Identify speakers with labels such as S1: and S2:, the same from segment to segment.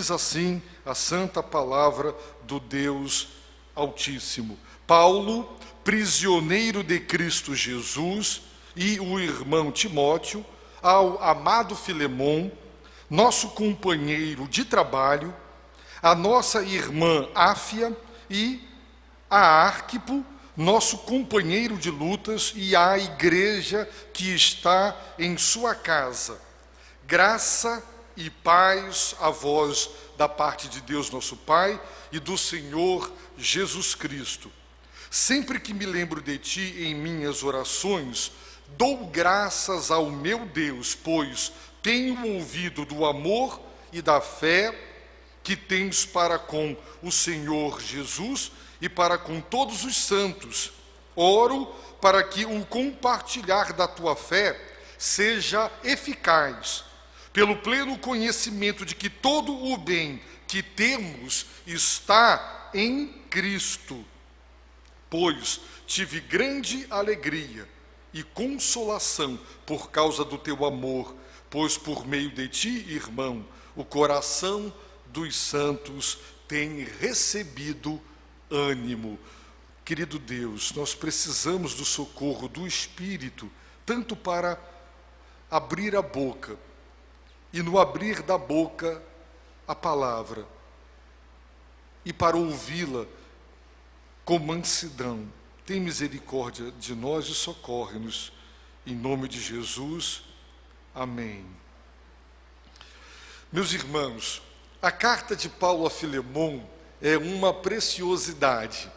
S1: Diz assim a santa palavra do Deus Altíssimo. Paulo, prisioneiro de Cristo Jesus, e o irmão Timóteo, ao amado Filemon, nosso companheiro de trabalho, a nossa irmã Áfia e a Arquipo, nosso companheiro de lutas, e à igreja que está em sua casa. Graça e paz a vós da parte de Deus nosso Pai e do Senhor Jesus Cristo. Sempre que me lembro de ti em minhas orações, dou graças ao meu Deus, pois tenho ouvido do amor e da fé que tens para com o Senhor Jesus e para com todos os santos. Oro para que o compartilhar da tua fé seja eficaz, pelo pleno conhecimento de que todo o bem que temos está em Cristo. Pois tive grande alegria e consolação por causa do teu amor, pois por meio de ti, irmão, o coração dos santos tem recebido ânimo. Querido Deus, nós precisamos do socorro do Espírito, tanto para abrir a boca, e no abrir da boca a palavra, e para ouvi-la com mansidão. Tem misericórdia de nós e socorre-nos. Em nome de Jesus. Amém. Meus irmãos, a carta de Paulo a Filemon é uma preciosidade.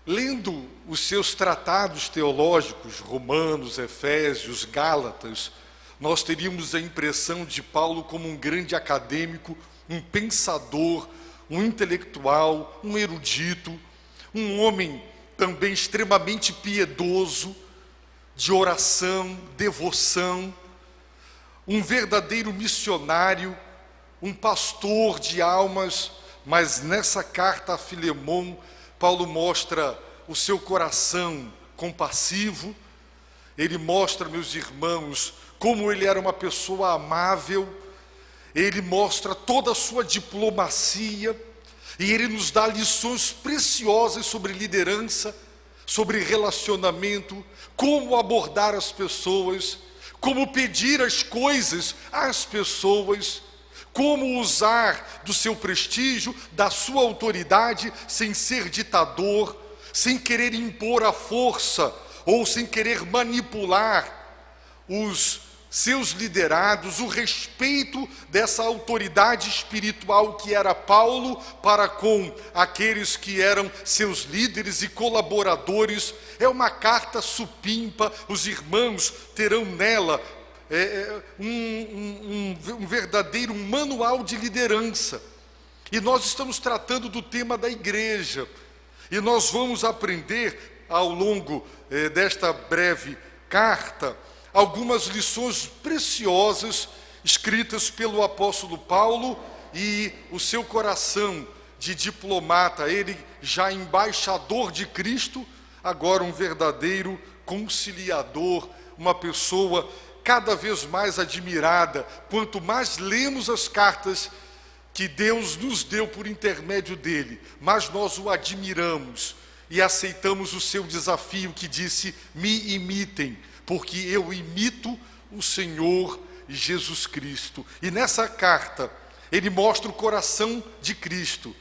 S1: Lendo os seus tratados teológicos, Romanos, Efésios, Gálatas, nós teríamos a impressão de Paulo como um grande acadêmico, um pensador, um intelectual, um erudito, um homem também extremamente piedoso, de oração, devoção, um verdadeiro missionário, um pastor de almas. Mas nessa carta a Filemon, Paulo mostra o seu coração compassivo. Ele mostra, meus irmãos, como ele era uma pessoa amável. Ele mostra toda a sua diplomacia, e ele nos dá lições preciosas sobre liderança, sobre relacionamento, como abordar as pessoas, como pedir as coisas às pessoas, como usar do seu prestígio, da sua autoridade, sem ser ditador, sem querer impor a força, ou sem querer manipular os seus liderados, o respeito dessa autoridade espiritual que era Paulo para com aqueles que eram seus líderes e colaboradores. É uma carta supimpa, os irmãos terão nela um verdadeiro manual de liderança. E nós estamos tratando do tema da igreja, e nós vamos aprender ao longo desta breve carta algumas lições preciosas escritas pelo apóstolo Paulo, e o seu coração de diplomata, ele já embaixador de Cristo, agora um verdadeiro conciliador, uma pessoa cada vez mais admirada. Quanto mais lemos as cartas que Deus nos deu por intermédio dele, mais nós o admiramos e aceitamos o seu desafio que disse: me imitem, porque eu imito o Senhor Jesus Cristo. E nessa carta, ele mostra o coração de Cristo.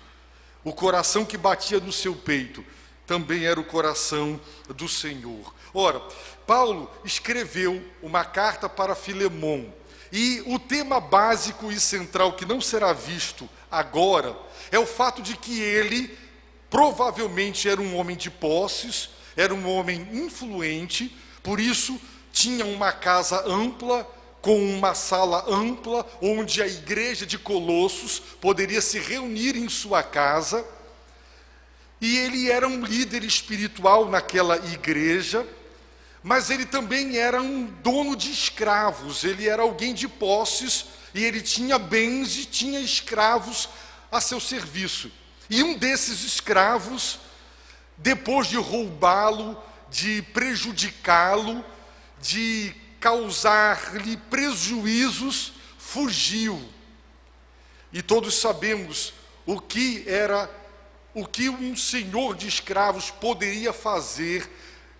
S1: O coração que batia no seu peito também era o coração do Senhor. Ora, Paulo escreveu uma carta para Filemon. E o tema básico e central, que não será visto agora, é o fato de que ele provavelmente era um homem de posses, era um homem influente. Por isso, tinha uma casa ampla, com uma sala ampla, onde a igreja de Colossos poderia se reunir em sua casa. E ele era um líder espiritual naquela igreja, mas ele também era um dono de escravos. Ele era alguém de posses, e ele tinha bens e tinha escravos a seu serviço. E um desses escravos, depois de roubá-lo, de prejudicá-lo, de causar-lhe prejuízos, fugiu. E todos sabemos o que um senhor de escravos poderia fazer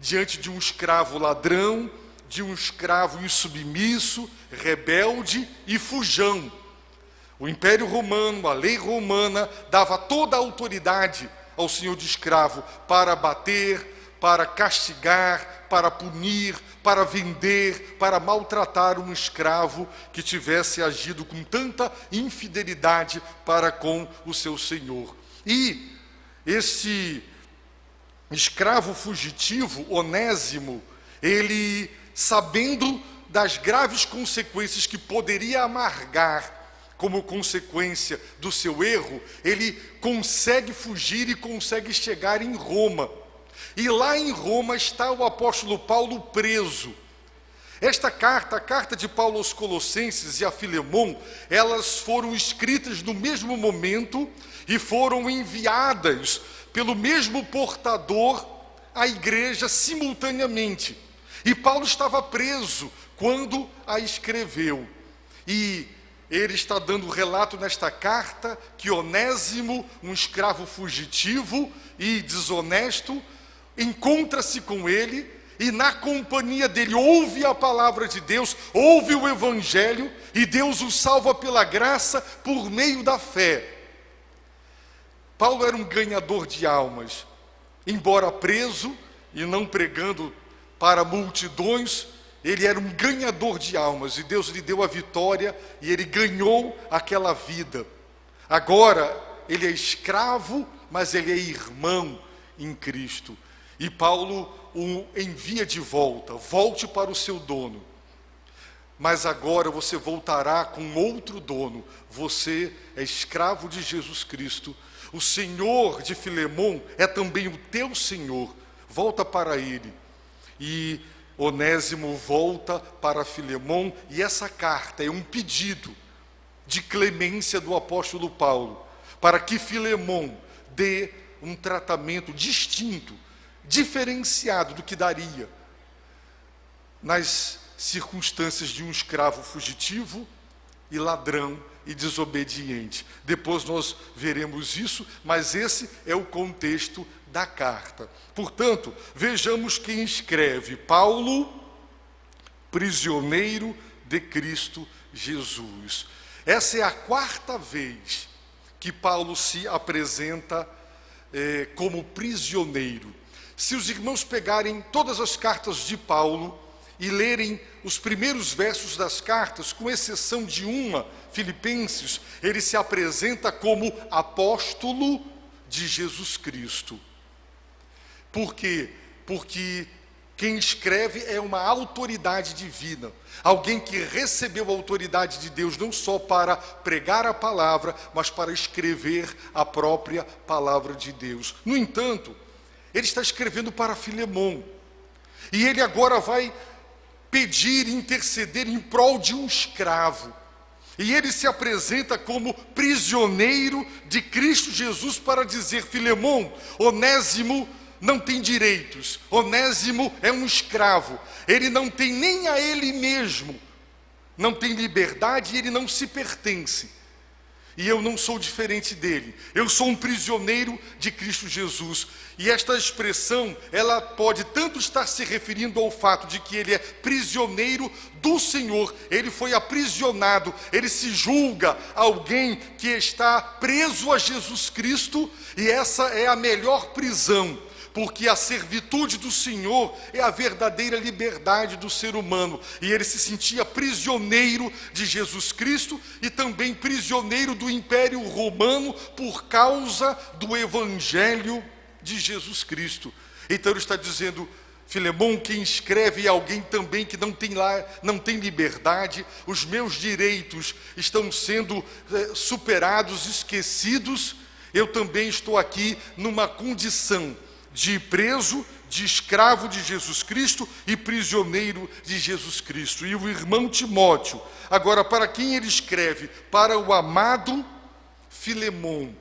S1: diante de um escravo ladrão, de um escravo insubmisso, rebelde e fujão. O Império Romano, a lei romana, dava toda a autoridade ao senhor de escravo para bater, para castigar, para punir, para vender, para maltratar um escravo que tivesse agido com tanta infidelidade para com o seu senhor. E esse escravo fugitivo, Onésimo, ele, sabendo das graves consequências que poderia amargar como consequência do seu erro, ele consegue fugir e consegue chegar em Roma. E lá em Roma está o apóstolo Paulo preso. Esta carta, a carta de Paulo aos Colossenses e a Filemon, elas foram escritas no mesmo momento e foram enviadas pelo mesmo portador à igreja simultaneamente. E Paulo estava preso quando a escreveu. E ele está dando relato nesta carta que Onésimo, um escravo fugitivo e desonesto, encontra-se com ele e na companhia dele ouve a palavra de Deus, ouve o evangelho e Deus o salva pela graça por meio da fé. Paulo era um ganhador de almas, embora preso e não pregando para multidões, ele era um ganhador de almas e Deus lhe deu a vitória e ele ganhou aquela vida. Agora ele é escravo, mas ele é irmão em Cristo. E Paulo o envia de volta, volte para o seu dono. Mas agora você voltará com outro dono, você é escravo de Jesus Cristo. O Senhor de Filemon é também o teu Senhor, volta para ele. E Onésimo volta para Filemon, e essa carta é um pedido de clemência do apóstolo Paulo, para que Filemon dê um tratamento distinto, diferenciado do que daria nas circunstâncias de um escravo fugitivo e ladrão e desobediente. Depois nós veremos isso, mas esse é o contexto da carta. Portanto, vejamos quem escreve: Paulo, prisioneiro de Cristo Jesus. Essa é a quarta vez que Paulo se apresenta como prisioneiro. Se os irmãos pegarem todas as cartas de Paulo e lerem os primeiros versos das cartas, com exceção de uma, Filipenses, ele se apresenta como apóstolo de Jesus Cristo. Por quê? Porque quem escreve é uma autoridade divina, alguém que recebeu a autoridade de Deus não só para pregar a palavra, mas para escrever a própria palavra de Deus. No entanto, ele está escrevendo para Filemon, e ele agora vai pedir, interceder em prol de um escravo, e ele se apresenta como prisioneiro de Cristo Jesus para dizer: Filemon, Onésimo não tem direitos, Onésimo é um escravo, ele não tem nem a ele mesmo, não tem liberdade e ele não se pertence. E eu não sou diferente dele, eu sou um prisioneiro de Cristo Jesus. E esta expressão, ela pode tanto estar se referindo ao fato de que ele é prisioneiro do Senhor, ele foi aprisionado, ele se julga alguém que está preso a Jesus Cristo, e essa é a melhor prisão, porque a servitude do Senhor é a verdadeira liberdade do ser humano, e ele se sentia prisioneiro de Jesus Cristo e também prisioneiro do Império Romano por causa do Evangelho de Jesus Cristo. Então ele está dizendo: Filemon, quem escreve é alguém também que não tem liberdade, os meus direitos estão sendo superados, esquecidos, eu também estou aqui numa condição de preso, de escravo de Jesus Cristo e prisioneiro de Jesus Cristo. E o irmão Timóteo, agora, para quem ele escreve? Para o amado Filemon.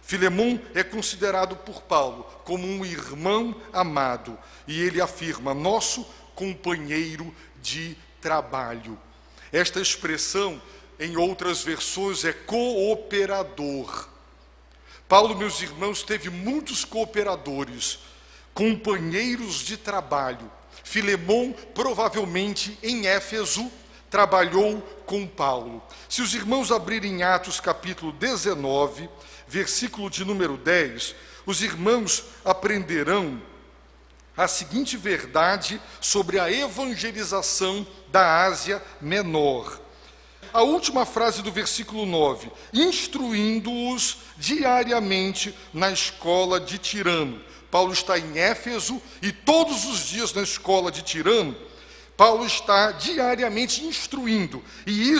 S1: Filemon é considerado por Paulo como um irmão amado, e ele afirma: nosso companheiro de trabalho. Esta expressão em outras versões, é cooperador. Paulo, meus irmãos, teve muitos cooperadores, companheiros de trabalho. Filemon, provavelmente em Éfeso, trabalhou com Paulo. Se os irmãos abrirem Atos capítulo 19, versículo de número 10, os irmãos aprenderão a seguinte verdade sobre a evangelização da Ásia Menor. A última frase do versículo 9, instruindo-os diariamente na escola de Tirano. Paulo está em Éfeso e todos os dias na escola de Tirano, Paulo está diariamente instruindo. E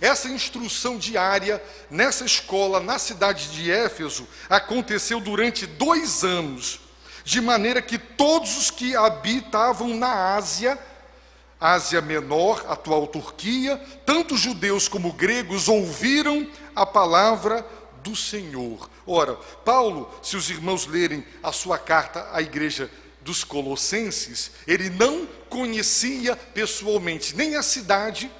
S1: essa instrução diária nessa escola, na cidade de Éfeso, aconteceu durante 2 anos. De maneira que todos os que habitavam na Ásia Menor, atual Turquia, tanto judeus como gregos, ouviram a palavra do Senhor. Ora, Paulo, se os irmãos lerem a sua carta à igreja dos Colossenses, ele não conhecia pessoalmente nem a cidade,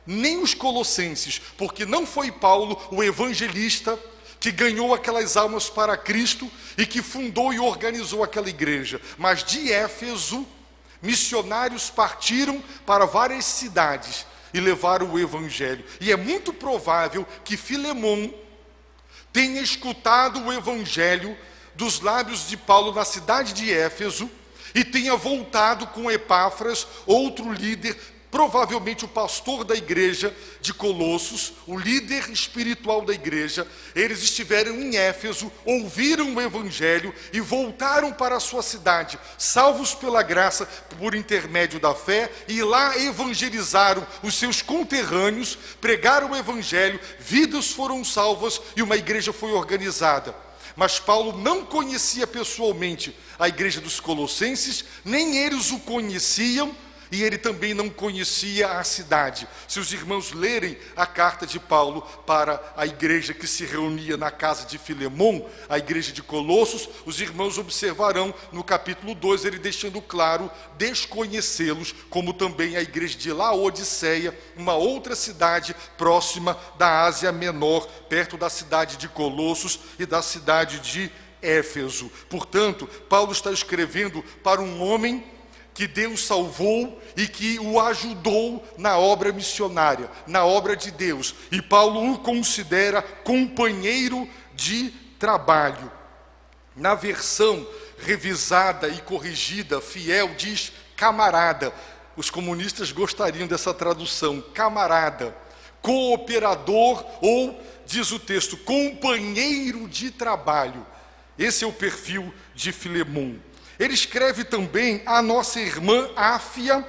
S1: nem os colossenses, porque não foi Paulo o evangelista que ganhou aquelas almas para Cristo e que fundou e organizou aquela igreja. Mas de Éfeso, missionários partiram para várias cidades e levaram o evangelho. E é muito provável que Filemon tenha escutado o evangelho dos lábios de Paulo na cidade de Éfeso e tenha voltado com Epáfras, outro líder, provavelmente o pastor da igreja de Colossos, o líder espiritual da igreja. Eles estiveram em Éfeso, ouviram o evangelho e voltaram para a sua cidade, salvos pela graça por intermédio da fé, e lá evangelizaram os seus conterrâneos, pregaram o evangelho, vidas foram salvas e uma igreja foi organizada. Mas Paulo não conhecia pessoalmente a igreja dos Colossenses, nem eles o conheciam, e ele também não conhecia a cidade. Se os irmãos lerem a carta de Paulo para a igreja que se reunia na casa de Filemon, a igreja de Colossos, os irmãos observarão no capítulo 2, ele deixando claro desconhecê-los, como também a igreja de Laodiceia, uma outra cidade próxima da Ásia Menor, perto da cidade de Colossos e da cidade de Éfeso. Portanto, Paulo está escrevendo para um homem que Deus salvou e que o ajudou na obra missionária, na obra de Deus. E Paulo o considera companheiro de trabalho. Na versão revisada e corrigida, fiel, diz camarada. Os comunistas gostariam dessa tradução, camarada, cooperador ou, diz o texto, companheiro de trabalho. Esse é o perfil de Filemon. Ele escreve também a nossa irmã Áfia,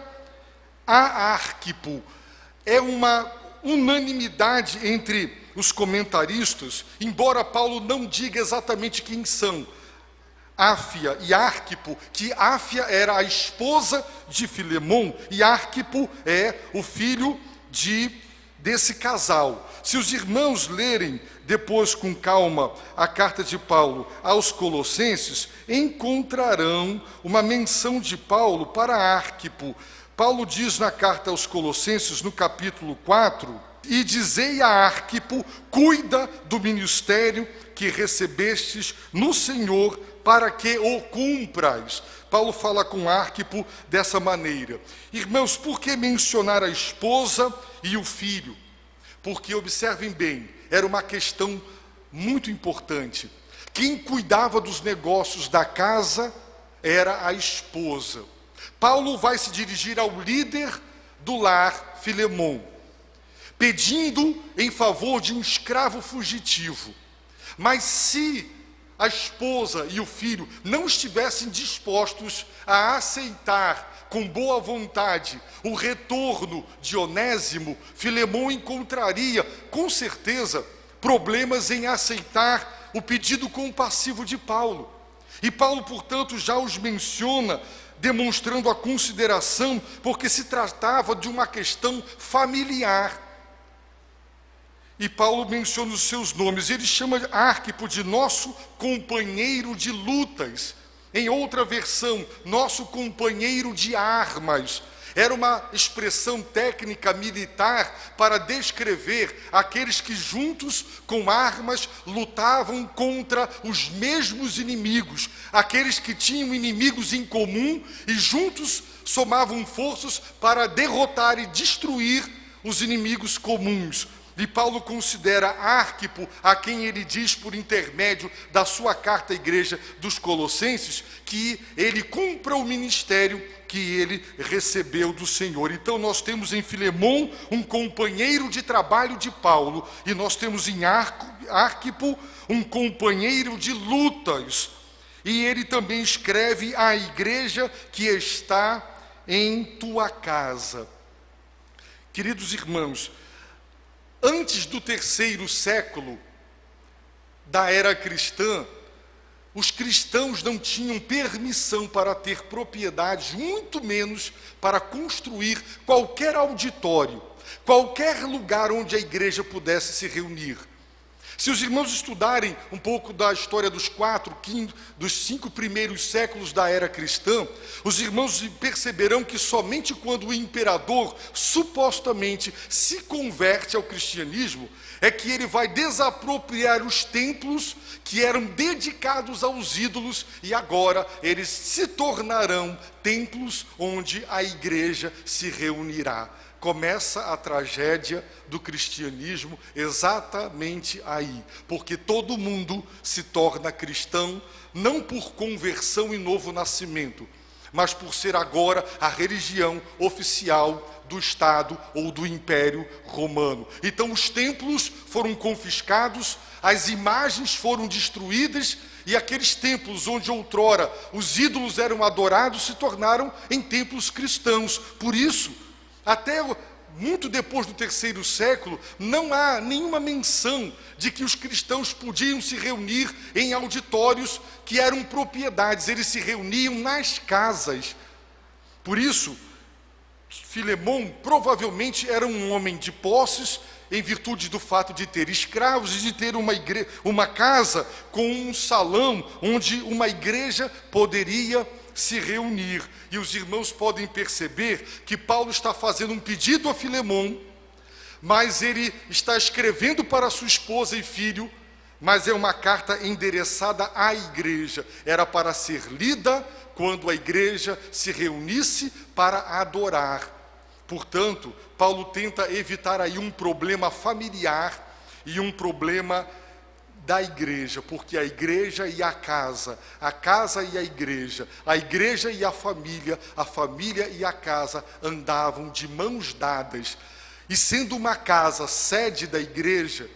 S1: a Arquipo. É uma unanimidade entre os comentaristas, embora Paulo não diga exatamente quem são, Áfia e Arquipo, que Áfia era a esposa de Filemon e Arquipo é o filho desse casal. Se os irmãos lerem depois com calma a carta de Paulo aos Colossenses, encontrarão uma menção de Paulo para Arquipo. Paulo diz na carta aos Colossenses, no capítulo 4, e dizei a Arquipo, cuida do ministério que recebestes no Senhor, para que o cumprais. Paulo fala com Arquipo dessa maneira. Irmãos, por que mencionar a esposa e o filho? Porque, observem bem, era uma questão muito importante. Quem cuidava dos negócios da casa era a esposa. Paulo vai se dirigir ao líder do lar, Filemon, pedindo em favor de um escravo fugitivo. Mas se a esposa e o filho não estivessem dispostos a aceitar com boa vontade o retorno de Onésimo, Filemon encontraria, com certeza, problemas em aceitar o pedido compassivo de Paulo. E Paulo, portanto, já os menciona, demonstrando a consideração, porque se tratava de uma questão familiar. E Paulo menciona os seus nomes. Ele chama Arquipo de nosso companheiro de lutas. Em outra versão, nosso companheiro de armas. Era uma expressão técnica militar para descrever aqueles que juntos com armas lutavam contra os mesmos inimigos, aqueles que tinham inimigos em comum e juntos somavam forças para derrotar e destruir os inimigos comuns. E Paulo considera Arquipo, a quem ele diz por intermédio da sua carta à igreja dos Colossenses, que ele cumpra o ministério que ele recebeu do Senhor. Então nós temos em Filemon um companheiro de trabalho de Paulo, e nós temos em Arquipo um companheiro de lutas. E ele também escreve à igreja que está em tua casa. Queridos irmãos, antes do 3º século da era cristã, os cristãos não tinham permissão para ter propriedades, muito menos para construir qualquer auditório, qualquer lugar onde a igreja pudesse se reunir. Se os irmãos estudarem um pouco da história dos 5 primeiros séculos da era cristã, os irmãos perceberão que somente quando o imperador supostamente se converte ao cristianismo, é que ele vai desapropriar os templos que eram dedicados aos ídolos, e agora eles se tornarão templos onde a igreja se reunirá. Começa a tragédia do cristianismo exatamente aí, porque todo mundo se torna cristão, não por conversão e novo nascimento, mas por ser agora a religião oficial do Estado ou do Império Romano. Então os templos foram confiscados, as imagens foram destruídas, e aqueles templos onde outrora os ídolos eram adorados se tornaram em templos cristãos. Por isso, até muito depois do 3º século, não há nenhuma menção de que os cristãos podiam se reunir em auditórios que eram propriedades, eles se reuniam nas casas. Por isso, Filemon provavelmente era um homem de posses, em virtude do fato de ter escravos e de ter uma casa com um salão onde uma igreja poderia se reunir. E os irmãos podem perceber que Paulo está fazendo um pedido a Filemon, mas ele está escrevendo para sua esposa e filho, mas é uma carta endereçada à igreja. Era para ser lida quando a igreja se reunisse para adorar. Portanto, Paulo tenta evitar aí um problema familiar e um problema da igreja, porque a igreja e a casa e a igreja e a família e a casa andavam de mãos dadas. E sendo uma casa sede da igreja,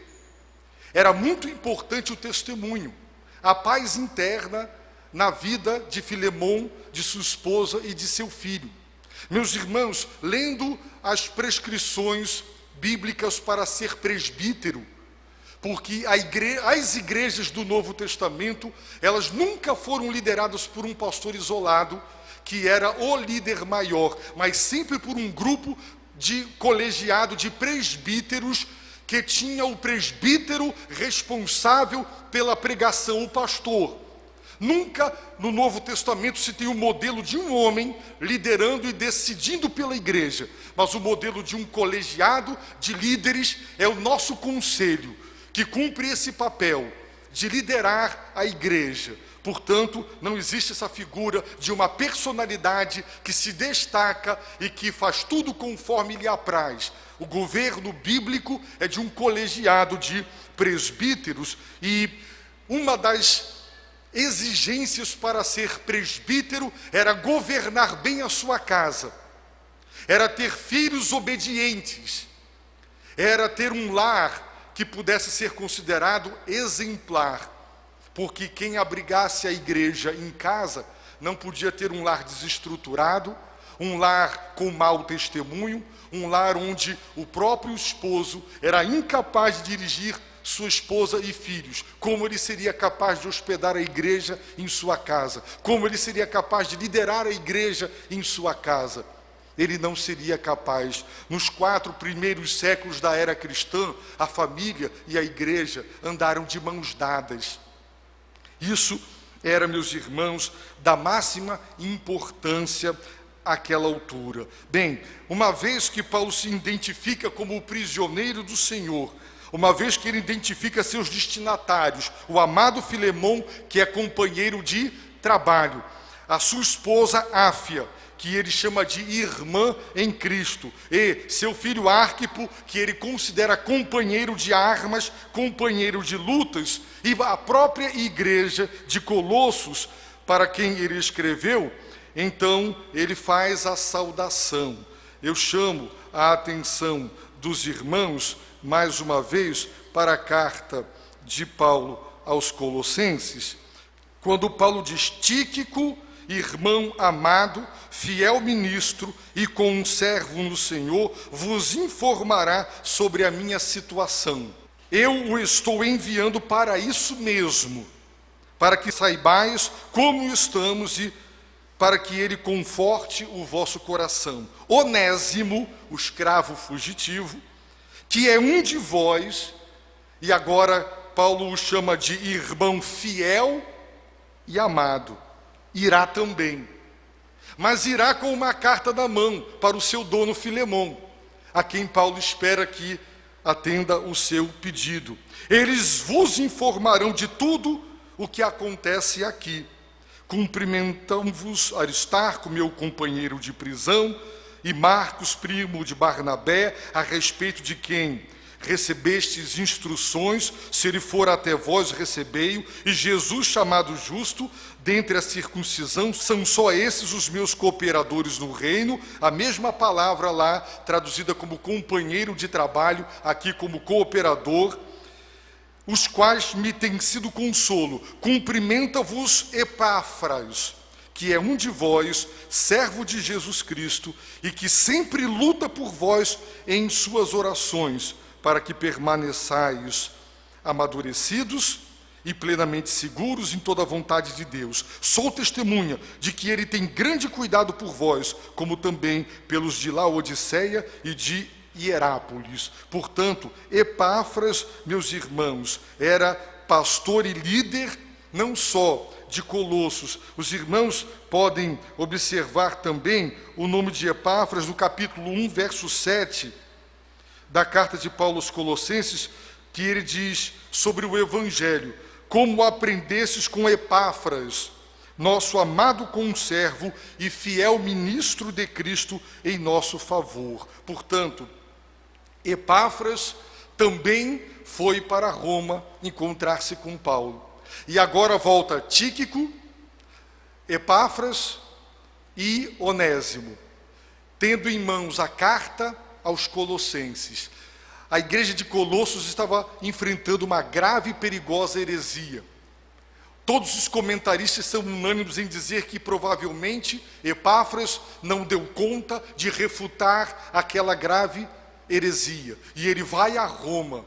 S1: era muito importante o testemunho, a paz interna na vida de Filemon, de sua esposa e de seu filho. Meus irmãos, lendo as prescrições bíblicas para ser presbítero, porque as igrejas do Novo Testamento, elas nunca foram lideradas por um pastor isolado, que era o líder maior, mas sempre por um grupo de colegiado de presbíteros, que tinha o presbítero responsável pela pregação, o pastor. Nunca no Novo Testamento se tem o modelo de um homem liderando e decidindo pela igreja, mas o modelo de um colegiado de líderes é o nosso conselho, que cumpre esse papel de liderar a igreja. Portanto, não existe essa figura de uma personalidade que se destaca e que faz tudo conforme lhe apraz. O governo bíblico é de um colegiado de presbíteros, e uma das exigências para ser presbítero era governar bem a sua casa, era ter filhos obedientes, era ter um lar que pudesse ser considerado exemplar, porque quem abrigasse a igreja em casa não podia ter um lar desestruturado, um lar com mau testemunho, um lar onde o próprio esposo era incapaz de dirigir sua esposa e filhos. Como ele seria capaz de hospedar a igreja em sua casa? Como ele seria capaz de liderar a igreja em sua casa? Ele não seria capaz. Nos 4 primeiros séculos da era cristã, a família e a igreja andaram de mãos dadas. Isso era, meus irmãos, da máxima importância àquela altura. Bem, uma vez que Paulo se identifica como o prisioneiro do Senhor, uma vez que ele identifica seus destinatários, o amado Filemão, que é companheiro de trabalho, a sua esposa Áfia, que ele chama de irmã em Cristo, e seu filho Arquipo, que ele considera companheiro de armas, companheiro de lutas, e a própria igreja de Colossos, para quem ele escreveu, então ele faz a saudação. Eu chamo a atenção dos irmãos, mais uma vez, para a carta de Paulo aos Colossenses, quando Paulo diz: Tíquico, irmão amado, fiel ministro e conservo no Senhor, vos informará sobre a minha situação. Eu o estou enviando para isso mesmo, para que saibais como estamos e para que ele conforte o vosso coração. Onésimo, o escravo fugitivo, que é um de vós, e agora Paulo o chama de irmão fiel e amado, irá também, mas irá com uma carta na mão para o seu dono Filemão, a quem Paulo espera que atenda o seu pedido. Eles vos informarão de tudo o que acontece aqui. Cumprimentam-vos Aristarco, meu companheiro de prisão, e Marcos, primo de Barnabé, a respeito de quem recebestes instruções, se ele for até vós, recebei-o, e Jesus, chamado justo, dentre a circuncisão, são só esses os meus cooperadores no reino, a mesma palavra lá, traduzida como companheiro de trabalho, aqui como cooperador, os quais me têm sido consolo. Cumprimenta-vos Epáfras, que é um de vós, servo de Jesus Cristo, e que sempre luta por vós em suas orações, para que permaneçais amadurecidos e plenamente seguros em toda a vontade de Deus. Sou testemunha de que ele tem grande cuidado por vós, como também pelos de Laodiceia e de Hierápolis. Portanto, Epáfras, meus irmãos, era pastor e líder, não só de Colossos. Os irmãos podem observar também o nome de Epáfras no capítulo 1, verso 7, da carta de Paulo aos Colossenses, que ele diz sobre o Evangelho: como aprendestes com Epáfras, nosso amado conservo e fiel ministro de Cristo em nosso favor. Portanto, Epáfras também foi para Roma encontrar-se com Paulo. E agora volta Tíquico, Epáfras e Onésimo, tendo em mãos a carta aos Colossenses. A igreja de Colossos estava enfrentando uma grave e perigosa heresia. Todos os comentaristas são unânimes em dizer que provavelmente Epáfras não deu conta de refutar aquela grave heresia. E ele vai a Roma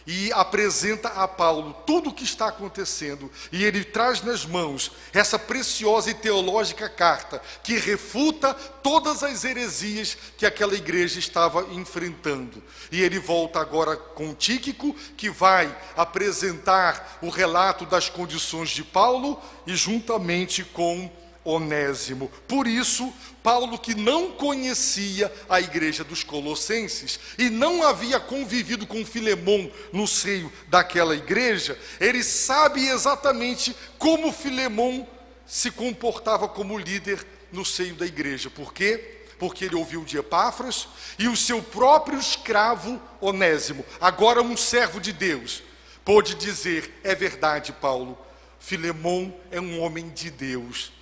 S1: e apresenta a Paulo tudo o que está acontecendo, e ele traz nas mãos essa preciosa e teológica carta que refuta todas as heresias que aquela igreja estava enfrentando. E ele volta agora com Tíquico, que vai apresentar o relato das condições de Paulo, e juntamente com Onésimo. Por isso, Paulo, que não conhecia a igreja dos Colossenses e não havia convivido com Filemão no seio daquela igreja, ele sabe exatamente como Filemão se comportava como líder no seio da igreja. Por quê? Porque ele ouviu de Epáfras e o seu próprio escravo Onésimo, agora um servo de Deus, pôde dizer: é verdade, Paulo, Filemão é um homem de Deus.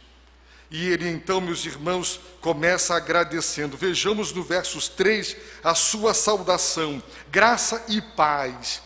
S1: E ele então, meus irmãos, começa agradecendo. Vejamos no versos 3 a sua saudação: graça e paz.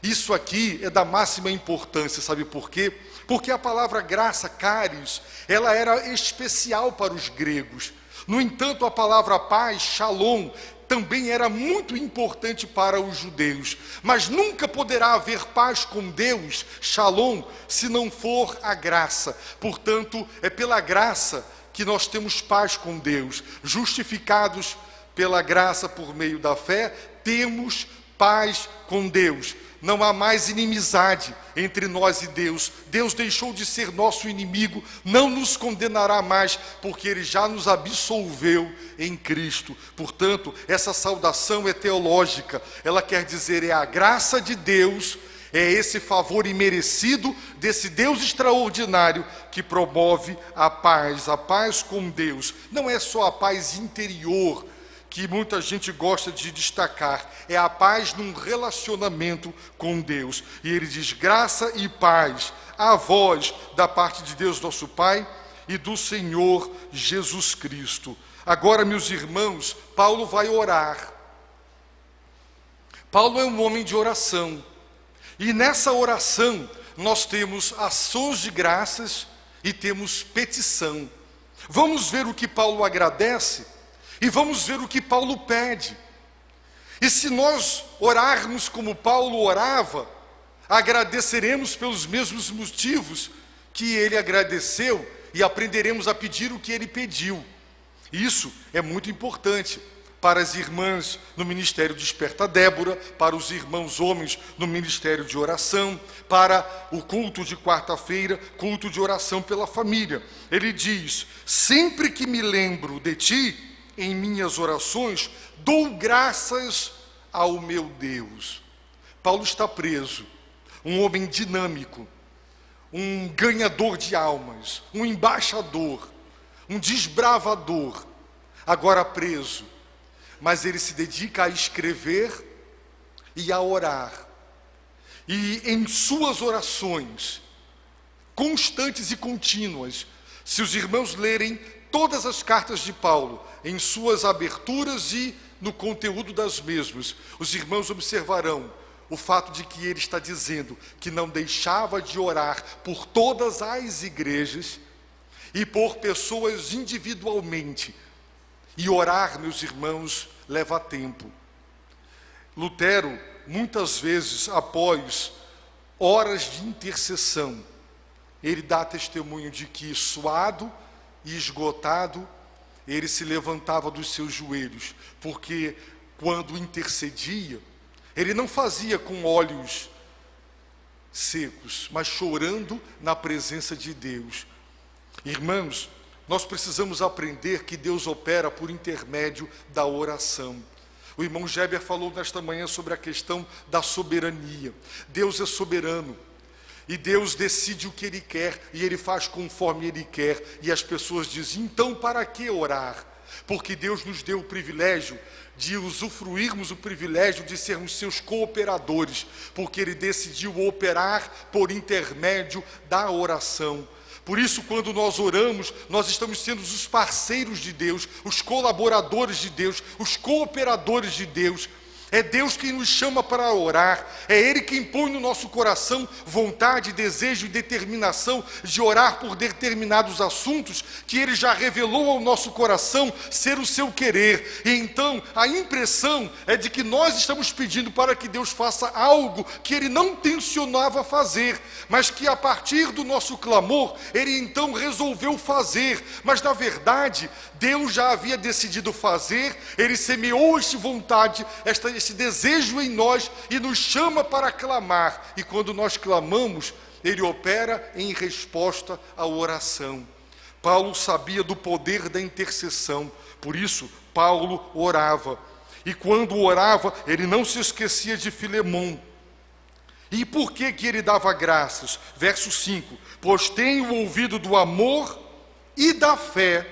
S1: Isso aqui é da máxima importância, sabe por quê? Porque a palavra graça, charis, ela era especial para os gregos. No entanto, a palavra paz, shalom, também era muito importante para os judeus. Mas nunca poderá haver paz com Deus, shalom, se não for a graça. Portanto, é pela graça que nós temos paz com Deus. Justificados pela graça por meio da fé, temos paz com Deus. não há mais inimizade entre nós e Deus. Deus deixou de ser nosso inimigo, não nos condenará mais, porque Ele já nos absolveu em Cristo. Portanto, essa saudação é teológica, ela quer dizer, é a graça de Deus, é esse favor imerecido desse Deus extraordinário que promove a paz com Deus. Não é só a paz interior, que muita gente gosta de destacar, é a paz num relacionamento com Deus. E ele diz, graça e paz a vós, da parte de Deus nosso Pai e do Senhor Jesus Cristo. Agora, meus irmãos, Paulo vai orar. Paulo é um homem de oração. E nessa oração, nós temos ações de graças e temos petição. Vamos ver o que Paulo agradece e vamos ver o que Paulo pede. E se nós orarmos como Paulo orava, agradeceremos pelos mesmos motivos que ele agradeceu e aprenderemos a pedir o que ele pediu. Isso é muito importante para as irmãs no Ministério Desperta Débora, para os irmãos homens no Ministério de Oração, para o culto de quarta-feira, culto de oração pela família. Ele diz, sempre que me lembro de ti, em minhas orações, dou graças ao meu Deus. Paulo está preso, um homem dinâmico, um ganhador de almas, um embaixador, um desbravador, agora preso. Mas ele se dedica a escrever e a orar. E em suas orações, constantes e contínuas, se os irmãos lerem todas as cartas de Paulo, em suas aberturas e no conteúdo das mesmas, os irmãos observarão o fato de que ele está dizendo que não deixava de orar por todas as igrejas e por pessoas individualmente. E orar, meus irmãos, leva tempo. Lutero, muitas vezes, após horas de intercessão, ele dá testemunho de que, suado e esgotado, ele se levantava dos seus joelhos, porque quando intercedia, ele não fazia com olhos secos, mas chorando na presença de Deus. Irmãos, nós precisamos aprender que Deus opera por intermédio da oração. O irmão Geber falou nesta manhã sobre a questão da soberania. Deus é soberano. E Deus decide o que Ele quer, e Ele faz conforme Ele quer. E as pessoas dizem, então para que orar? Porque Deus nos deu o privilégio de usufruirmos o privilégio de sermos seus cooperadores, porque Ele decidiu operar por intermédio da oração. Por isso, quando nós oramos, nós estamos sendo os parceiros de Deus, os colaboradores de Deus, os cooperadores de Deus. É Deus quem nos chama para orar, é Ele quem põe no nosso coração vontade, desejo e determinação de orar por determinados assuntos que Ele já revelou ao nosso coração ser o seu querer. E então a impressão é de que nós estamos pedindo para que Deus faça algo que Ele não tensionava fazer, mas que a partir do nosso clamor, Ele então resolveu fazer. Mas na verdade, Deus já havia decidido fazer, Ele semeou esta vontade, esse desejo em nós e nos chama para clamar. E quando nós clamamos, Ele opera em resposta à oração. Paulo sabia do poder da intercessão, por isso Paulo orava. E quando orava, ele não se esquecia de Filemon. E por que ele dava graças? Verso 5, pois tenho ouvido do amor e da fé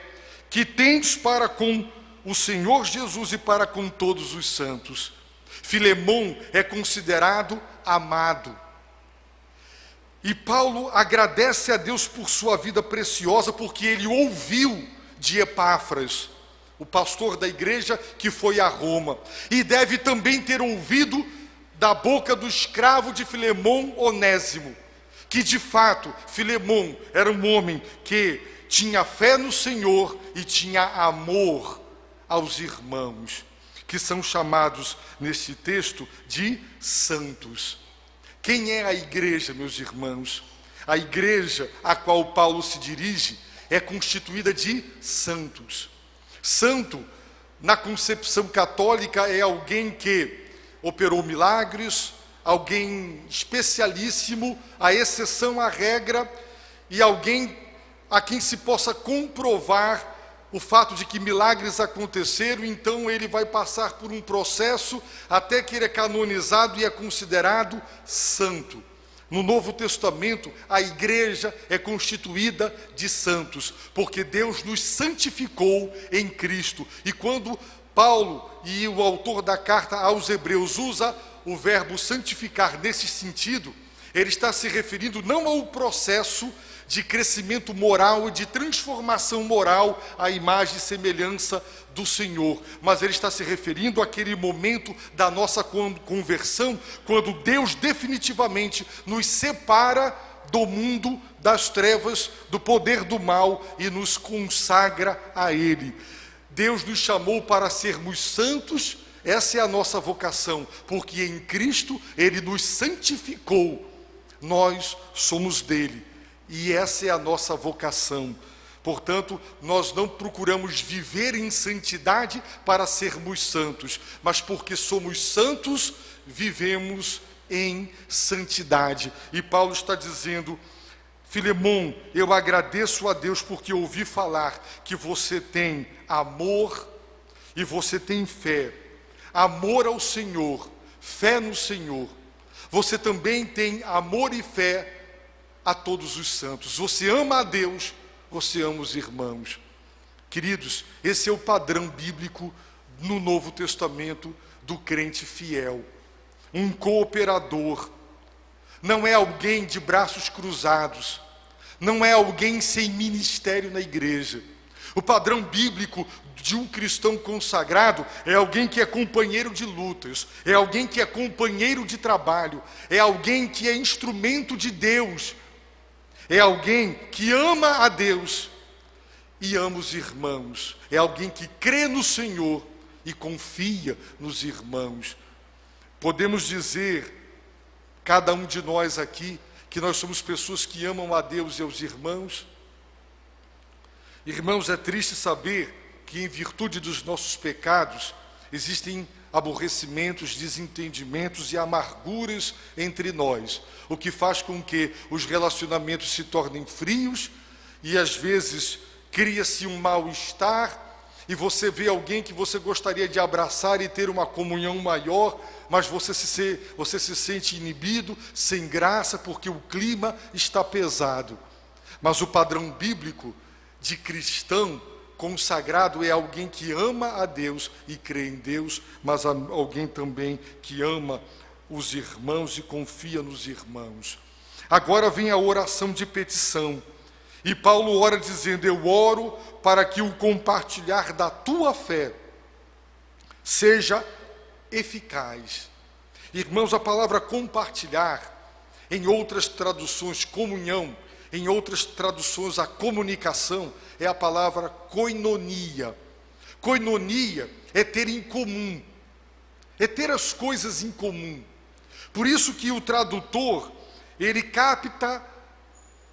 S1: que tens para com o Senhor Jesus e para com todos os santos. Filemon é considerado amado. E Paulo agradece a Deus por sua vida preciosa, porque ele ouviu de Epáfras, o pastor da igreja que foi a Roma. E deve também ter ouvido da boca do escravo de Filemon, Onésimo, que de fato Filemon era um homem que tinha fé no Senhor e tinha amor aos irmãos, que são chamados neste texto de santos. Quem é a igreja, meus irmãos? A igreja a qual Paulo se dirige é constituída de santos. Santo, na concepção católica, é alguém que operou milagres, alguém especialíssimo, a exceção à regra, e alguém a quem se possa comprovar o fato de que milagres aconteceram. Então ele vai passar por um processo até que ele é canonizado e é considerado santo. No Novo Testamento, a igreja é constituída de santos, porque Deus nos santificou em Cristo. E quando Paulo e o autor da carta aos Hebreus usa o verbo santificar nesse sentido, ele está se referindo não ao processo de crescimento moral e de transformação moral à imagem e semelhança do Senhor, mas ele está se referindo àquele momento da nossa conversão, quando Deus definitivamente nos separa do mundo das trevas, do poder do mal, e nos consagra a Ele. Deus nos chamou para sermos santos. Essa é a nossa vocação, porque em Cristo Ele nos santificou, nós somos dele, e essa é a nossa vocação. Portanto, nós não procuramos viver em santidade para sermos santos, mas porque somos santos, vivemos em santidade. E Paulo está dizendo: Filemon, eu agradeço a Deus porque ouvi falar que você tem amor e você tem fé. Amor ao Senhor, fé no Senhor. Você também tem amor e fé a todos os santos. Você ama a Deus, você ama os irmãos. Queridos, esse é o padrão bíblico no Novo Testamento do crente fiel. Um cooperador. Não é alguém de braços cruzados. Não é alguém sem ministério na igreja. O padrão bíblico de um cristão consagrado é alguém que é companheiro de lutas, é alguém que é companheiro de trabalho, é alguém que é instrumento de Deus, é alguém que ama a Deus e ama os irmãos, é alguém que crê no Senhor e confia nos irmãos. Podemos dizer, cada um de nós aqui, que nós somos pessoas que amam a Deus e aos irmãos. Irmãos, é triste saber que em virtude dos nossos pecados existem aborrecimentos, desentendimentos e amarguras entre nós, o que faz com que os relacionamentos se tornem frios e às vezes cria-se um mal-estar, e você vê alguém que você gostaria de abraçar e ter uma comunhão maior, mas você se sente inibido, sem graça, porque o clima está pesado. Mas o padrão bíblico de cristão consagrado é alguém que ama a Deus e crê em Deus, mas alguém também que ama os irmãos e confia nos irmãos. Agora vem a oração de petição. E Paulo ora dizendo: eu oro para que o compartilhar da tua fé seja eficaz. Irmãos, a palavra compartilhar, em outras traduções comunhão, em outras traduções a comunicação, é a palavra koinonia. Koinonia é ter em comum, é ter as coisas em comum. Por isso que o tradutor, ele capta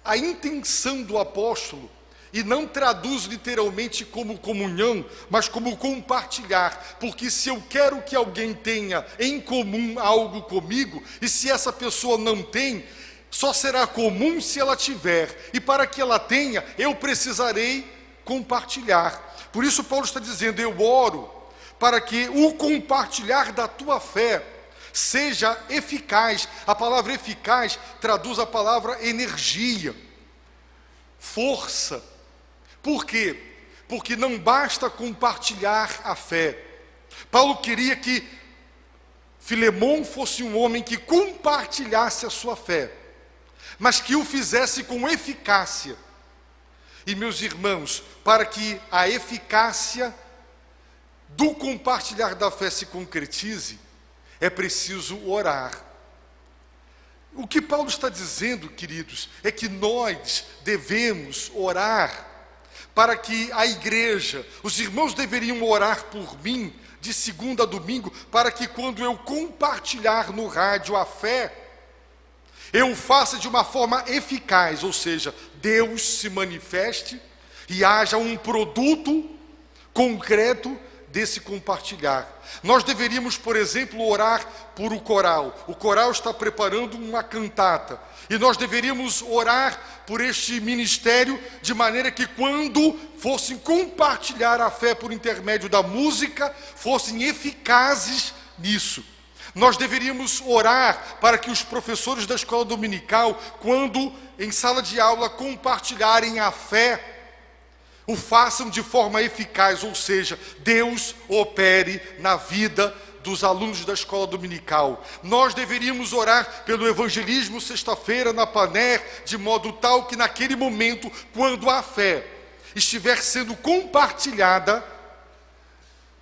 S1: a intenção do apóstolo e não traduz literalmente como comunhão, mas como compartilhar. Porque se eu quero que alguém tenha em comum algo comigo, e se essa pessoa não tem, só será comum se ela tiver, e para que ela tenha, eu precisarei compartilhar. Por isso Paulo está dizendo: eu oro para que o compartilhar da tua fé seja eficaz. A palavra eficaz traduz a palavra energia, força. Por quê? Porque não basta compartilhar a fé. Paulo queria que Filemon fosse um homem que compartilhasse a sua fé, mas que o fizesse com eficácia. E meus irmãos, para que a eficácia do compartilhar da fé se concretize, é preciso orar. O que Paulo está dizendo, queridos, é que nós devemos orar para que a igreja, os irmãos deveriam orar por mim de segunda a domingo, para que quando eu compartilhar no rádio a fé, eu faça de uma forma eficaz, ou seja, Deus se manifeste e haja um produto concreto desse compartilhar. Nós deveríamos, por exemplo, orar por o coral. O coral está preparando uma cantata. E nós deveríamos orar por este ministério, de maneira que quando fossem compartilhar a fé por intermédio da música, fossem eficazes nisso. Nós deveríamos orar para que os professores da escola dominical, quando em sala de aula compartilharem a fé, o façam de forma eficaz, ou seja, Deus opere na vida dos alunos da escola dominical. Nós deveríamos orar pelo evangelismo sexta-feira na Paner, de modo tal que naquele momento, quando a fé estiver sendo compartilhada,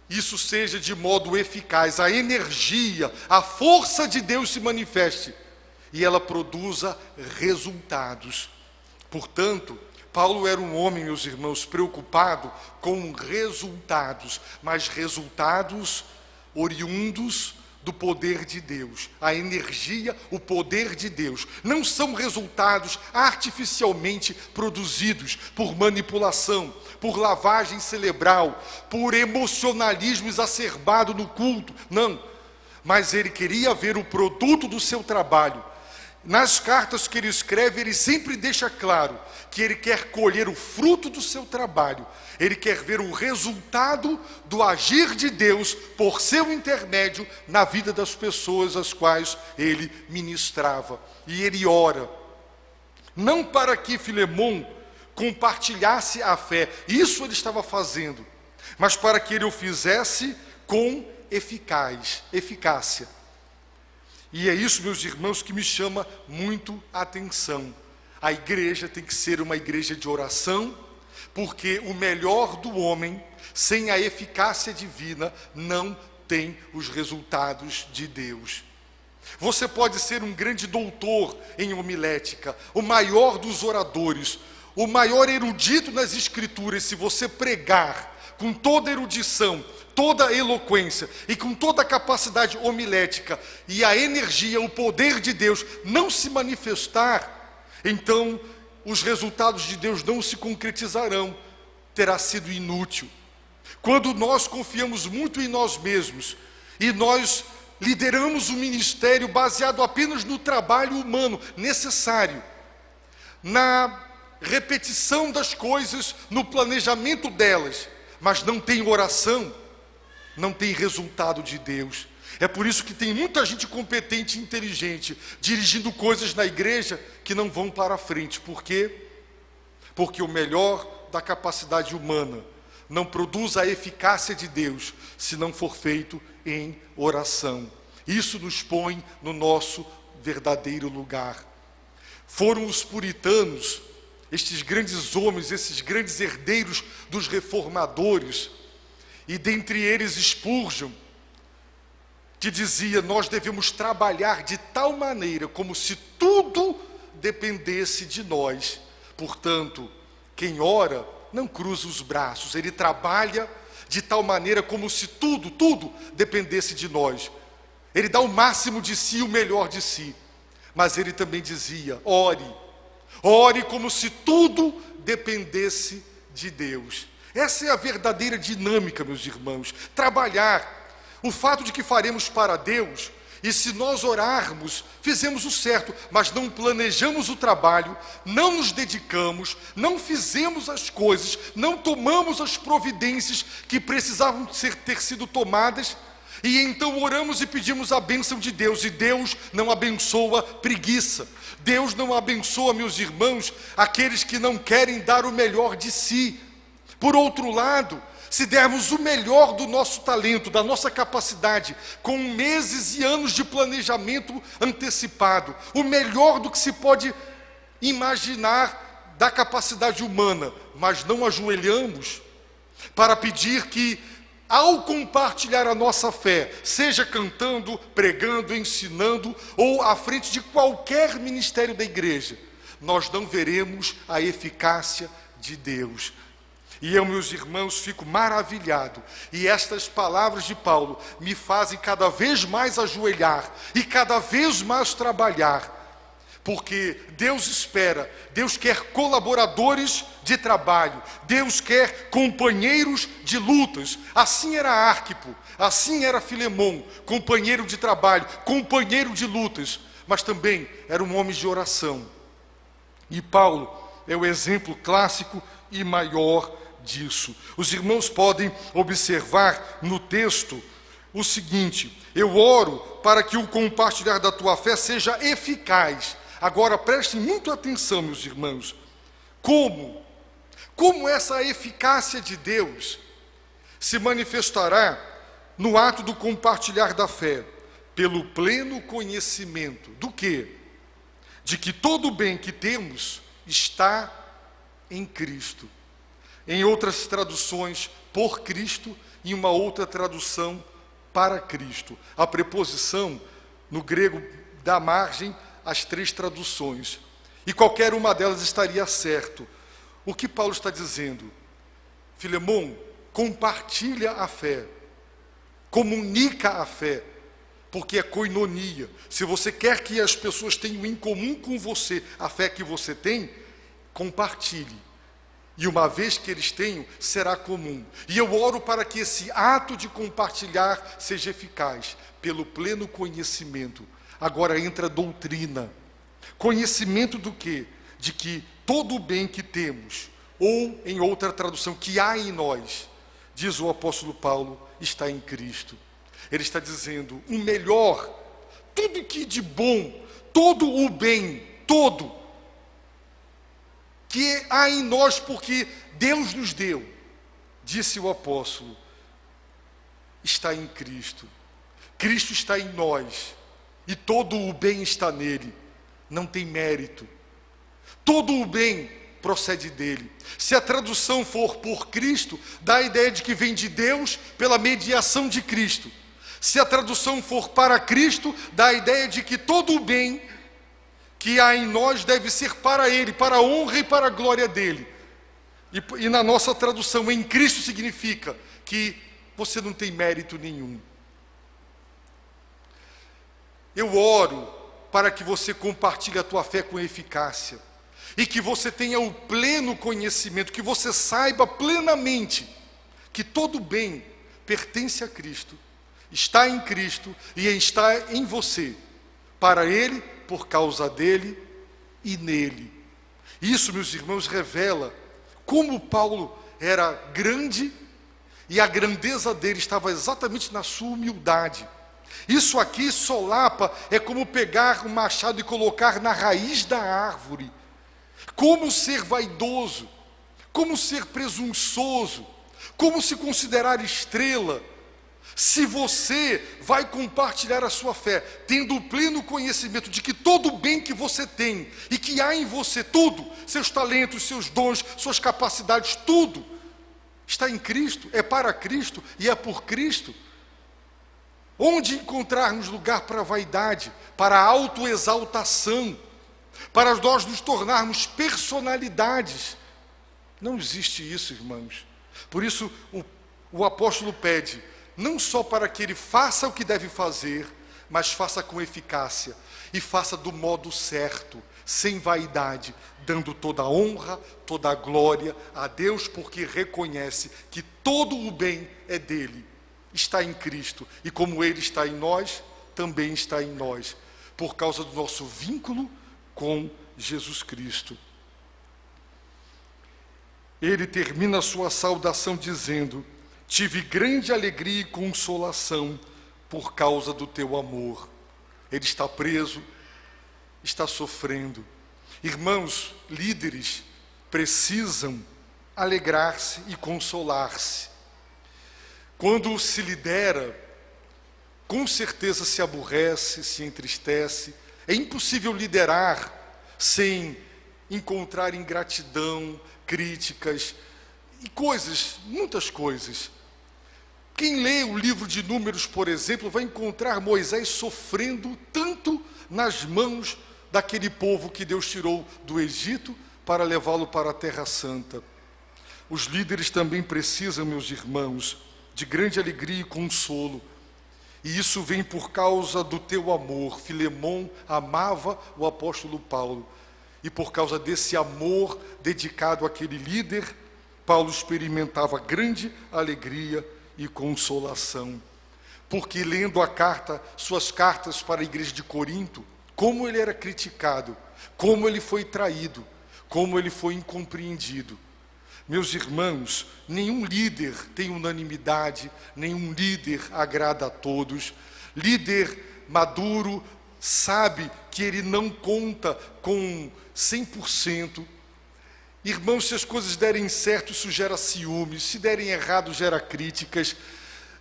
S1: isso seja de modo eficaz, a energia, a força de Deus se manifeste e ela produza resultados. Portanto, Paulo era um homem, meus irmãos, preocupado com resultados, mas resultados oriundos do poder de Deus. A energia, o poder de Deus. Não são resultados artificialmente produzidos por manipulação, por lavagem cerebral, por emocionalismo exacerbado no culto. Não. Mas ele queria ver o produto do seu trabalho. Nas cartas que ele escreve, ele sempre deixa claro que ele quer colher o fruto do seu trabalho. Ele quer ver o resultado do agir de Deus por seu intermédio na vida das pessoas às quais ele ministrava. E ele ora, não para que Filemon compartilhasse a fé, isso ele estava fazendo, mas para que ele o fizesse com eficácia. E é isso, meus irmãos, que me chama muito a atenção. A igreja tem que ser uma igreja de oração, porque o melhor do homem, sem a eficácia divina, não tem os resultados de Deus. Você pode ser um grande doutor em homilética, o maior dos oradores, o maior erudito nas escrituras. Se você pregar com toda erudição, toda a eloquência e com toda a capacidade homilética e a energia, o poder de Deus não se manifestar, então os resultados de Deus não se concretizarão, terá sido inútil. Quando nós confiamos muito em nós mesmos e nós lideramos um ministério baseado apenas no trabalho humano necessário, na repetição das coisas, no planejamento delas, mas não tem oração, não tem resultado de Deus. É por isso que tem muita gente competente e inteligente dirigindo coisas na igreja que não vão para a frente. Por quê? Porque o melhor da capacidade humana não produz a eficácia de Deus se não for feito em oração. Isso nos põe no nosso verdadeiro lugar. Foram os puritanos, estes grandes homens, esses grandes herdeiros dos reformadores, e dentre eles Spurgeon, que dizia: nós devemos trabalhar de tal maneira como se tudo dependesse de nós. Portanto, quem ora não cruza os braços, ele trabalha de tal maneira como se tudo dependesse de nós. Ele dá o máximo de si, o melhor de si. Mas ele também dizia: ore como se tudo dependesse de Deus. Essa é a verdadeira dinâmica, meus irmãos. Trabalhar. O fato de que faremos para Deus, e se nós orarmos, fizemos o certo, mas não planejamos o trabalho, não nos dedicamos, não fizemos as coisas, não tomamos as providências que precisavam ter sido tomadas, e então oramos e pedimos a bênção de Deus, e Deus não abençoa preguiça. Deus não abençoa, meus irmãos, aqueles que não querem dar o melhor de si. Por outro lado, se dermos o melhor do nosso talento, da nossa capacidade, com meses e anos de planejamento antecipado, o melhor do que se pode imaginar da capacidade humana, mas não ajoelhamos para pedir que, ao compartilhar a nossa fé, seja cantando, pregando, ensinando, ou à frente de qualquer ministério da igreja, nós não veremos a eficácia de Deus. E eu, meus irmãos, fico maravilhado. E estas palavras de Paulo me fazem cada vez mais ajoelhar e cada vez mais trabalhar Porque Deus espera, Deus quer colaboradores de trabalho, Deus quer companheiros de lutas. Assim era Arquipo, assim era Filemão, companheiro de trabalho, companheiro de lutas, mas também era um homem de oração. E Paulo é o exemplo clássico e maior disso. Os irmãos podem observar no texto o seguinte: eu oro para que o compartilhar da tua fé seja eficaz. Agora prestem muito atenção, meus irmãos. Como essa eficácia de Deus se manifestará no ato do compartilhar da fé? Pelo pleno conhecimento do quê? De que todo o bem que temos está em Cristo. Em outras traduções, por Cristo, em uma outra tradução, para Cristo. A preposição, no grego, dá margem às 3 traduções. E qualquer uma delas estaria certo. O que Paulo está dizendo? Filemão, compartilha a fé. Comunica a fé. Porque é koinonia. Se você quer que as pessoas tenham em comum com você a fé que você tem, compartilhe. E uma vez que eles tenham, será comum. E eu oro para que esse ato de compartilhar seja eficaz, pelo pleno conhecimento. Agora entra a doutrina. Conhecimento do quê? De que todo o bem que temos, ou em outra tradução, que há em nós, diz o apóstolo Paulo, está em Cristo. Ele está dizendo, o melhor, tudo que de bom, todo o bem, todo, que há em nós porque Deus nos deu, disse o apóstolo, está em Cristo. Cristo está em nós, e todo o bem está nele, não tem mérito. Todo o bem procede dele. Se a tradução for por Cristo, dá a ideia de que vem de Deus pela mediação de Cristo. Se a tradução for para Cristo, dá a ideia de que todo o bem que há em nós deve ser para Ele, para a honra e para a glória dEle. E na nossa tradução, em Cristo significa que você não tem mérito nenhum. Eu oro para que você compartilhe a tua fé com eficácia, e que você tenha o pleno conhecimento, que você saiba plenamente que todo bem pertence a Cristo, está em Cristo e está em você, para Ele, por causa dele e nele. Isso, meus irmãos, revela como Paulo era grande e a grandeza dele estava exatamente na sua humildade. Isso aqui solapa, é como pegar um machado e colocar na raiz da árvore. Como ser vaidoso, como ser presunçoso, como se considerar estrela, se você vai compartilhar a sua fé, tendo o pleno conhecimento de que todo o bem que você tem, e que há em você tudo, seus talentos, seus dons, suas capacidades, tudo, está em Cristo, é para Cristo e é por Cristo. Onde encontrarmos lugar para a vaidade, para a autoexaltação, para nós nos tornarmos personalidades? Não existe isso, irmãos. Por isso o apóstolo pede, não só para que ele faça o que deve fazer, mas faça com eficácia, e faça do modo certo, sem vaidade, dando toda a honra, toda a glória a Deus, porque reconhece que todo o bem é dele, está em Cristo, e como ele está em nós, também está em nós, por causa do nosso vínculo com Jesus Cristo. Ele termina a sua saudação dizendo, tive grande alegria e consolação por causa do teu amor. Ele está preso, está sofrendo. Irmãos, líderes precisam alegrar-se e consolar-se. Quando se lidera, com certeza se aborrece, se entristece. É impossível liderar sem encontrar ingratidão, críticas e coisas, muitas coisas. Quem lê o livro de Números, por exemplo, vai encontrar Moisés sofrendo tanto nas mãos daquele povo que Deus tirou do Egito para levá-lo para a Terra Santa. Os líderes também precisam, meus irmãos, de grande alegria e consolo. E isso vem por causa do teu amor. Filemon amava o apóstolo Paulo. E por causa desse amor dedicado àquele líder, Paulo experimentava grande alegria e consolação. Porque lendo suas cartas para a igreja de Corinto, como ele era criticado, como ele foi traído, como ele foi incompreendido. Meus irmãos, nenhum líder tem unanimidade, nenhum líder agrada a todos. Líder maduro sabe que ele não conta com 100%. Irmãos, se as coisas derem certo, isso gera ciúmes, se derem errado, gera críticas.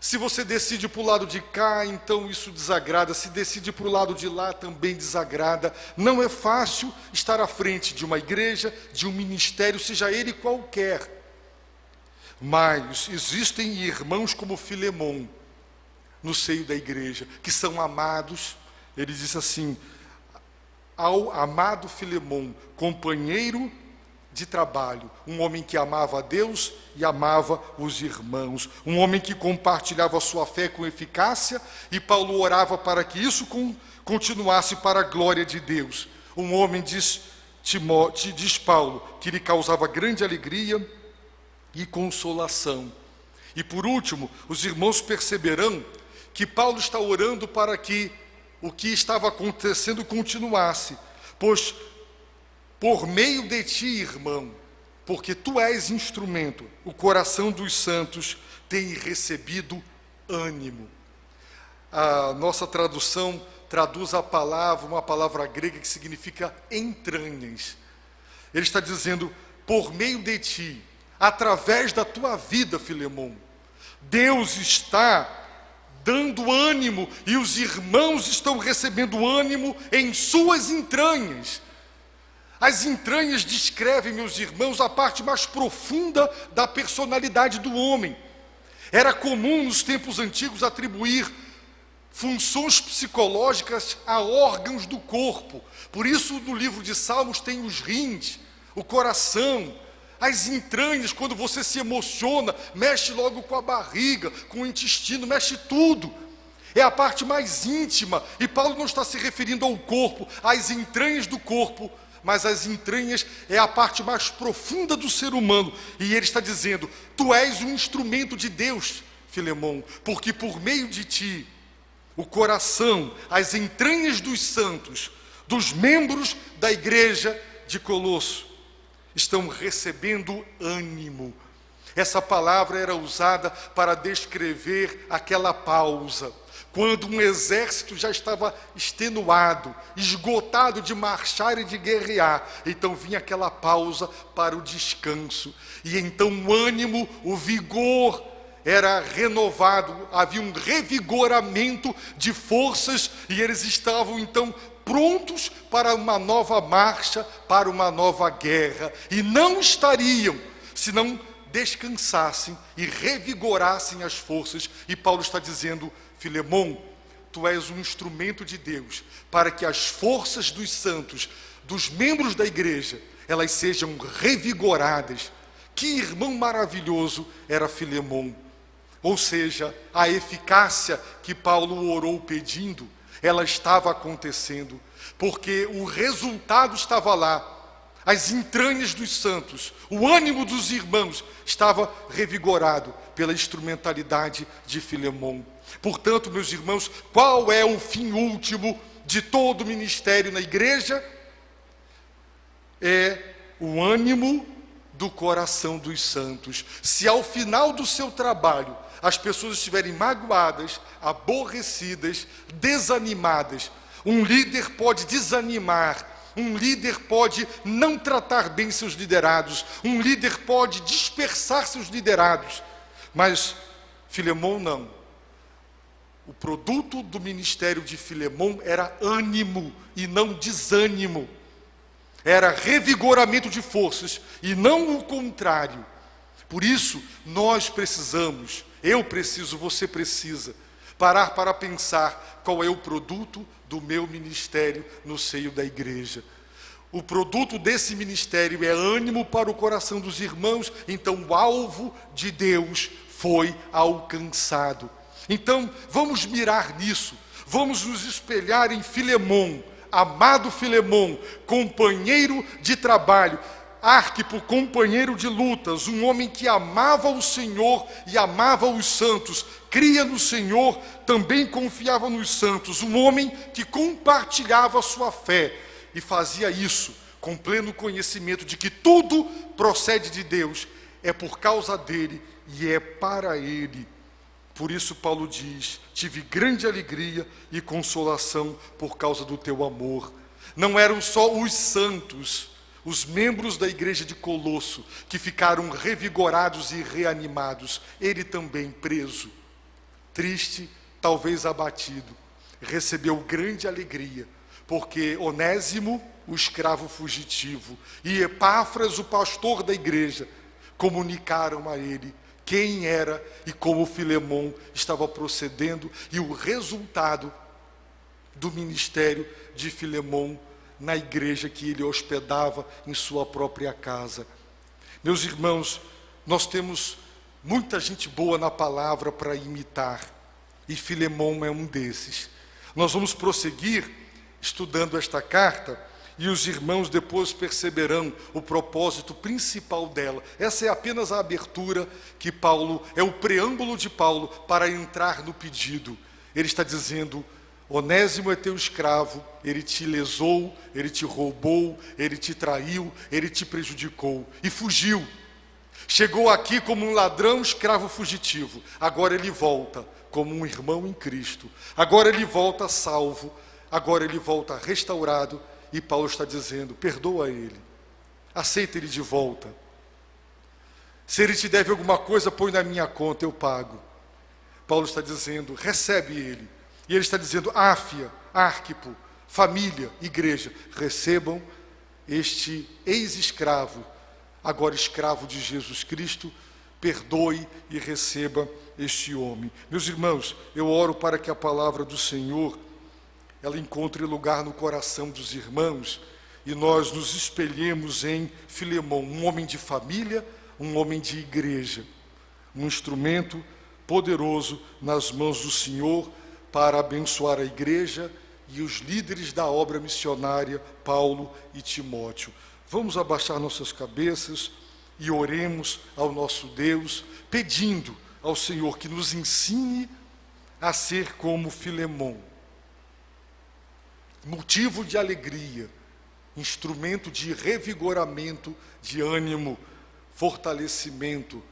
S1: Se você decide para o lado de cá, então isso desagrada. Se decide para o lado de lá, também desagrada. Não é fácil estar à frente de uma igreja, de um ministério, seja ele qualquer. Mas existem irmãos como Filemon no seio da igreja, que são amados. Ele diz assim: ao amado Filemon, companheiro de trabalho, um homem que amava a Deus e amava os irmãos, um homem que compartilhava a sua fé com eficácia, e Paulo orava para que isso continuasse para a glória de Deus. Um homem, diz Paulo, que lhe causava grande alegria e consolação. E por último, os irmãos perceberão que Paulo está orando para que o que estava acontecendo continuasse, pois por meio de ti, irmão, porque tu és instrumento, o coração dos santos tem recebido ânimo. A nossa tradução traduz uma palavra grega que significa entranhas. Ele está dizendo, por meio de ti, através da tua vida, Filemon, Deus está dando ânimo e os irmãos estão recebendo ânimo em suas entranhas. As entranhas descrevem, meus irmãos, a parte mais profunda da personalidade do homem. Era comum nos tempos antigos atribuir funções psicológicas a órgãos do corpo. Por isso, no livro de Salmos tem os rins, o coração, as entranhas. Quando você se emociona, mexe logo com a barriga, com o intestino, mexe tudo. É a parte mais íntima. E Paulo não está se referindo ao corpo, às entranhas do corpo, mas as entranhas é a parte mais profunda do ser humano. E ele está dizendo, tu és um instrumento de Deus, Filemon, porque por meio de ti, o coração, as entranhas dos santos, dos membros da igreja de Colosso, estão recebendo ânimo. Essa palavra era usada para descrever aquela pausa, quando um exército já estava extenuado, esgotado de marchar e de guerrear. Então vinha aquela pausa para o descanso. E então o ânimo, o vigor era renovado, havia um revigoramento de forças e eles estavam então prontos para uma nova marcha, para uma nova guerra. E não estariam se não descansassem e revigorassem as forças. E Paulo está dizendo, Filemon, tu és um instrumento de Deus para que as forças dos santos, dos membros da igreja, elas sejam revigoradas. Que irmão maravilhoso era Filemon! Ou seja, a eficácia que Paulo orou pedindo, ela estava acontecendo, porque o resultado estava lá. As entranhas dos santos, o ânimo dos irmãos estava revigorado pela instrumentalidade de Filemon. Portanto, meus irmãos, qual é o fim último de todo o ministério na igreja? É o ânimo do coração dos santos. Se ao final do seu trabalho as pessoas estiverem magoadas, aborrecidas, desanimadas, um líder pode desanimar, um líder pode não tratar bem seus liderados, um líder pode dispersar seus liderados, mas Filemon não. O produto do ministério de Filemon era ânimo e não desânimo. Era revigoramento de forças e não o contrário. Por isso, nós precisamos, eu preciso, você precisa, parar para pensar qual é o produto do meu ministério no seio da igreja. O produto desse ministério é ânimo para o coração dos irmãos, então o alvo de Deus foi alcançado. Então, vamos mirar nisso, vamos nos espelhar em Filemon, amado Filemon, companheiro de trabalho, Arquipo, companheiro de lutas, um homem que amava o Senhor e amava os santos, cria no Senhor, também confiava nos santos, um homem que compartilhava a sua fé e fazia isso com pleno conhecimento de que tudo procede de Deus, é por causa dele e é para ele. Por isso Paulo diz: tive grande alegria e consolação por causa do teu amor. Não eram só os santos, os membros da igreja de Colosso, que ficaram revigorados e reanimados, ele também preso, triste, talvez abatido, recebeu grande alegria, porque Onésimo, o escravo fugitivo, e Epáfras, o pastor da igreja, comunicaram a ele quem era e como Filemon estava procedendo e o resultado do ministério de Filemon na igreja que ele hospedava em sua própria casa. Meus irmãos, nós temos muita gente boa na palavra para imitar, e Filemon é um desses. Nós vamos prosseguir estudando esta carta, e os irmãos depois perceberão o propósito principal dela. Essa é apenas a abertura que Paulo, é o preâmbulo de Paulo para entrar no pedido. Ele está dizendo: Onésimo é teu escravo, ele te lesou, ele te roubou, ele te traiu, ele te prejudicou e fugiu. Chegou aqui como um ladrão, escravo fugitivo. Agora ele volta como um irmão em Cristo. Agora ele volta salvo, agora ele volta restaurado. E Paulo está dizendo: perdoa ele, aceita ele de volta. Se ele te deve alguma coisa, põe na minha conta, eu pago. Paulo está dizendo: recebe ele. E ele está dizendo: Áfia, Arquipo, família, igreja, recebam este ex-escravo, agora escravo de Jesus Cristo, perdoe e receba este homem. Meus irmãos, eu oro para que a palavra do Senhor ela encontre lugar no coração dos irmãos e nós nos espelhemos em Filemon, um homem de família, um homem de igreja, um instrumento poderoso nas mãos do Senhor para abençoar a igreja e os líderes da obra missionária, Paulo e Timóteo. Vamos abaixar nossas cabeças e oremos ao nosso Deus, pedindo ao Senhor que nos ensine a ser como Filemon. Motivo de alegria, instrumento de revigoramento, de ânimo, fortalecimento